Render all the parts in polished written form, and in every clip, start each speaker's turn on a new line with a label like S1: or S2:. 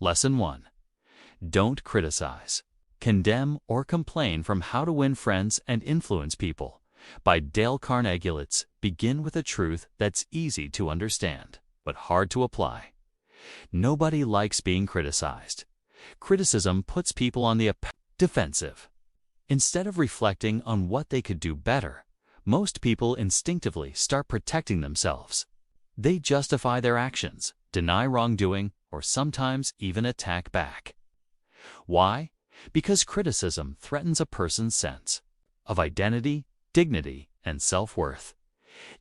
S1: Lesson 1. Don't criticize, condemn, or complain from How to Win Friends and Influence People by Dale Carnegie. Let's begin with a truth that's easy to understand, but hard to apply. Nobody likes being criticized. Criticism puts people on the defensive. Instead of reflecting on what they could do better, most people instinctively start protecting themselves. They justify their actions, deny wrongdoing, or sometimes even attack back. Why? Because criticism threatens a person's sense of identity, dignity, and self-worth.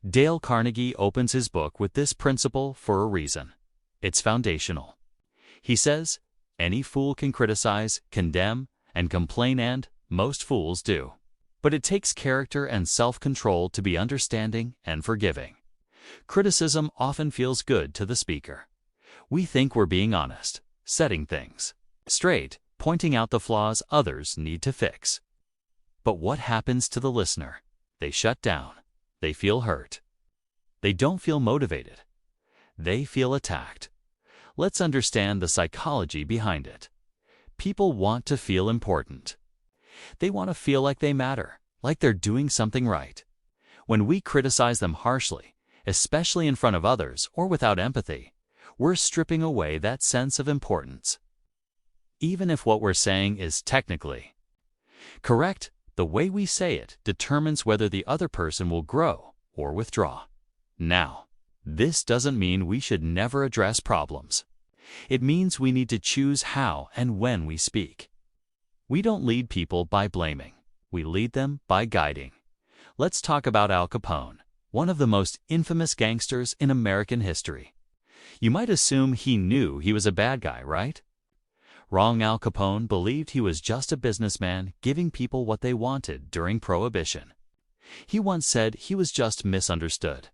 S1: Dale Carnegie opens his book with this principle for a reason. It's foundational. He says, any fool can criticize, condemn, and complain, and most fools do. But it takes character and self-control to be understanding and forgiving. Criticism often feels good to the speaker. We think we're being honest, setting things straight, pointing out the flaws others need to fix. But what happens to the listener? They shut down. They feel hurt. They don't feel motivated. They feel attacked. Let's understand the psychology behind it. People want to feel important. They want to feel like they matter, like they're doing something right. When we criticize them harshly, especially in front of others or without empathy, we're stripping away that sense of importance. Even if what we're saying is technically correct, the way we say it determines whether the other person will grow or withdraw. Now, this doesn't mean we should never address problems. It means we need to choose how and when we speak. We don't lead people by blaming. We lead them by guiding. Let's talk about Al Capone, one of the most infamous gangsters in American history. You might assume he knew he was a bad guy, right? Wrong. Al Capone believed he was just a businessman giving people what they wanted during Prohibition. He once said he was just misunderstood,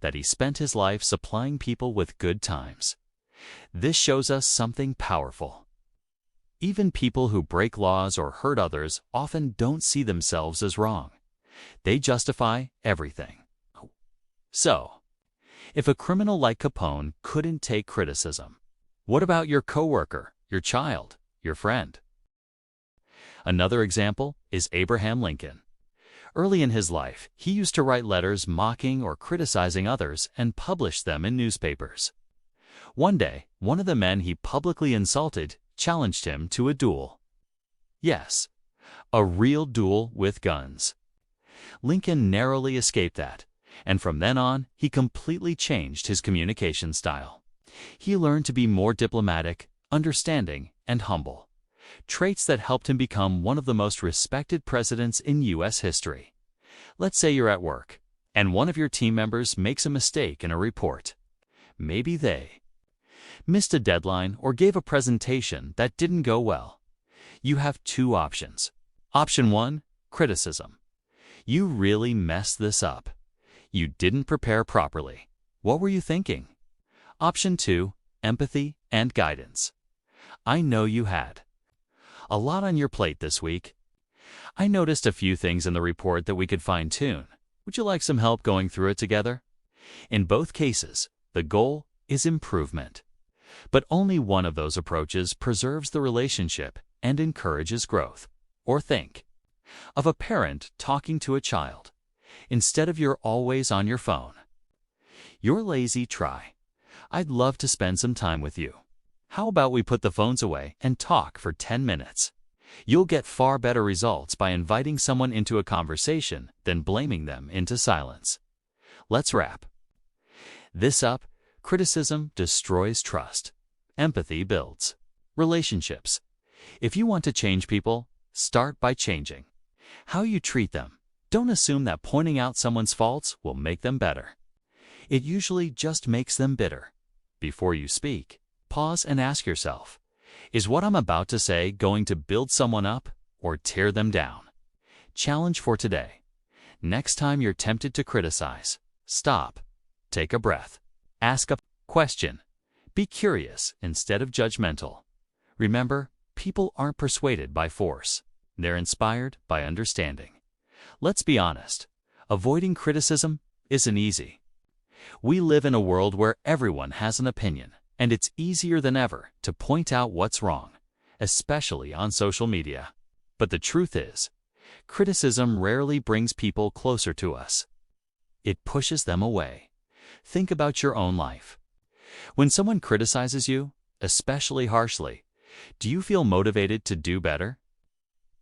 S1: that he spent his life supplying people with good times. This shows us something powerful. Even people who break laws or hurt others often don't see themselves as wrong. They justify everything. So, if a criminal like Capone couldn't take criticism, what about your coworker, your child, your friend? Another example is Abraham Lincoln. Early in his life, he used to write letters mocking or criticizing others and publish them in newspapers. One day, one of the men he publicly insulted challenged him to a duel. Yes, a real duel with guns. Lincoln narrowly escaped that, and from then on, he completely changed his communication style. He learned to be more diplomatic, understanding, and humble, traits that helped him become one of the most respected presidents in U.S. history. Let's say you're at work, and one of your team members makes a mistake in a report. Maybe they missed a deadline or gave a presentation that didn't go well. You have two options. Option 1, criticism. You really messed this up. You didn't prepare properly. What were you thinking? Option 2, empathy and guidance. I know you had a lot on your plate this week. I noticed a few things in the report that we could fine-tune. Would you like some help going through it together? In both cases, the goal is improvement. But only one of those approaches preserves the relationship and encourages growth. Or think of a parent talking to a child. Instead of "you're always on your phone," "you're lazy, try. I'd love to spend some time with you. How about we put the phones away and talk for 10 minutes? You'll get far better results by inviting someone into a conversation than blaming them into silence. Let's wrap this up. Criticism destroys trust. Empathy builds relationships. If you want to change people, start by changing how you treat them. Don't assume that pointing out someone's faults will make them better. It usually just makes them bitter. Before you speak, pause and ask yourself, is what I'm about to say going to build someone up or tear them down? Challenge for today. Next time you're tempted to criticize, stop, take a breath, ask a question. Be curious instead of judgmental. Remember, people aren't persuaded by force. They're inspired by understanding. Let's be honest, avoiding criticism isn't easy. We live in a world where everyone has an opinion, And it's easier than ever to point out what's wrong, especially on social media. But the truth is, criticism rarely brings people closer to us. It pushes them away. Think about your own life. When someone criticizes you, especially harshly, do you feel motivated to do better?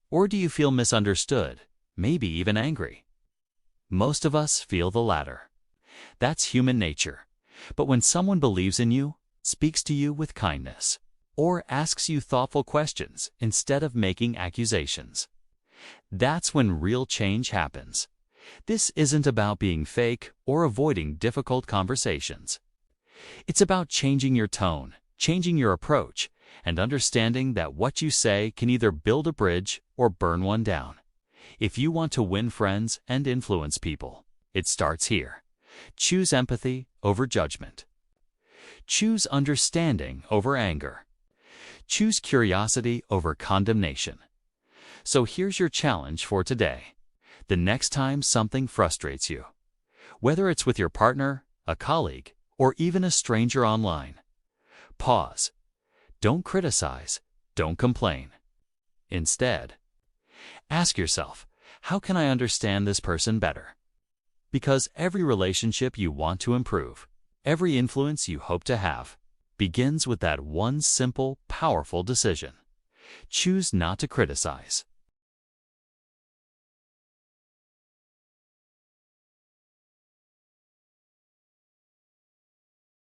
S1: Or do you feel misunderstood, maybe even angry? Most of us feel the latter. That's human nature. But when someone believes in you, speaks to you with kindness, or asks you thoughtful questions instead of making accusations, that's when real change happens. This isn't about being fake or avoiding difficult conversations. It's about changing your tone, changing your approach, and understanding that what you say can either build a bridge or burn one down. If you want to win friends and influence people, it starts here. Choose empathy over judgment. Choose understanding over anger. Choose curiosity over condemnation. So here's your challenge for today. The next time something frustrates you, whether it's with your partner, a colleague, or even a stranger online, pause. Don't criticize. Don't complain. Instead, ask yourself, how can I understand this person better? Because every relationship you want to improve, every influence you hope to have, begins with that one simple, powerful decision. Choose not to criticize.